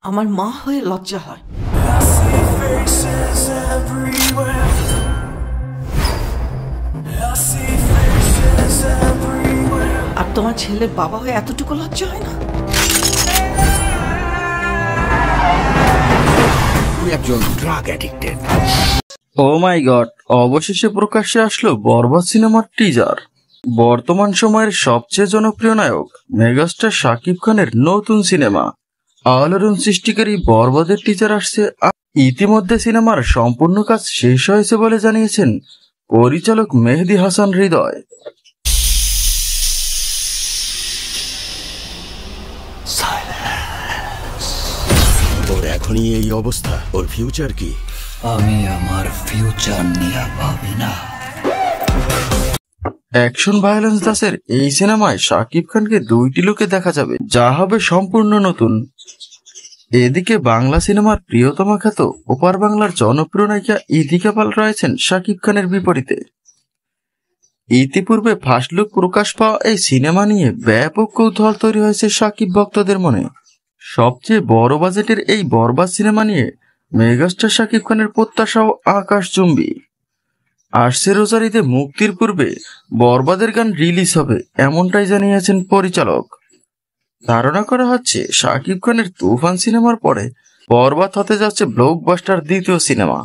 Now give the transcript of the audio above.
আমার মা হয়ে লজ্জা হয়। আর তোমার ছেলের বাবা হয়ে এতটুকু লজ্জা হয় না? একজন ড্রাগ অ্যাডিক্টেড। ও মাই গড, অবশেষে প্রকাশ্যে আসলো বরবাদ সিনেমার টিজার। বর্তমান সময়ের সবচেয়ে জনপ্রিয় নায়ক মেগাস্টার শাকিব খানের নতুন সিনেমা আলোড়ন সৃষ্টিকারী বরবাদের টিজার আসছে। ইতিমধ্যে সিনেমার সম্পূর্ণ কাজ শেষ হয়েছে বলে জানিয়েছেন পরিচালক মেহেদী হাসান হৃদয়। ওর এখনই এই অবস্থা, ওর ফিউচার কি? আমি আমার ফিউচার নিয়ে ভাবি না। অ্যাকশন ভায়োলেন্স দাসের এই সিনেমায় শাকিব খানকে দুইটি লুকে দেখা যাবে, যা হবে সম্পূর্ণ নতুন। এদিকে বাংলা সিনেমার প্রিয়তমা খ্যাত ওপার বাংলার জনপ্রিয় নায়িকা ইথিকা পাল রয়েছেন শাকিব খানের বিপরীতে। ইতিপূর্বে ফার্স্ট লুক প্রকাশ পাওয়া এই সিনেমা নিয়ে ব্যাপক কৌতূহল তৈরি হয়েছে শাকিব ভক্তদের মনে। সবচেয়ে বড় বাজেটের এই বরবাদ সিনেমা নিয়ে মেগাস্টার শাকিব খানের প্রত্যাশাও আকাশচুম্বী। আসছে রোজার ঈদে মুক্তির পূর্বে বরবাদের গান রিলিজ হবে, এমনটাই জানিয়েছেন পরিচালক। ধারণা করা হচ্ছে শাকিব খানের তুফান সিনেমার পরে বরবাদ হতে যাচ্ছে ব্লকবাস্টার দ্বিতীয় সিনেমা।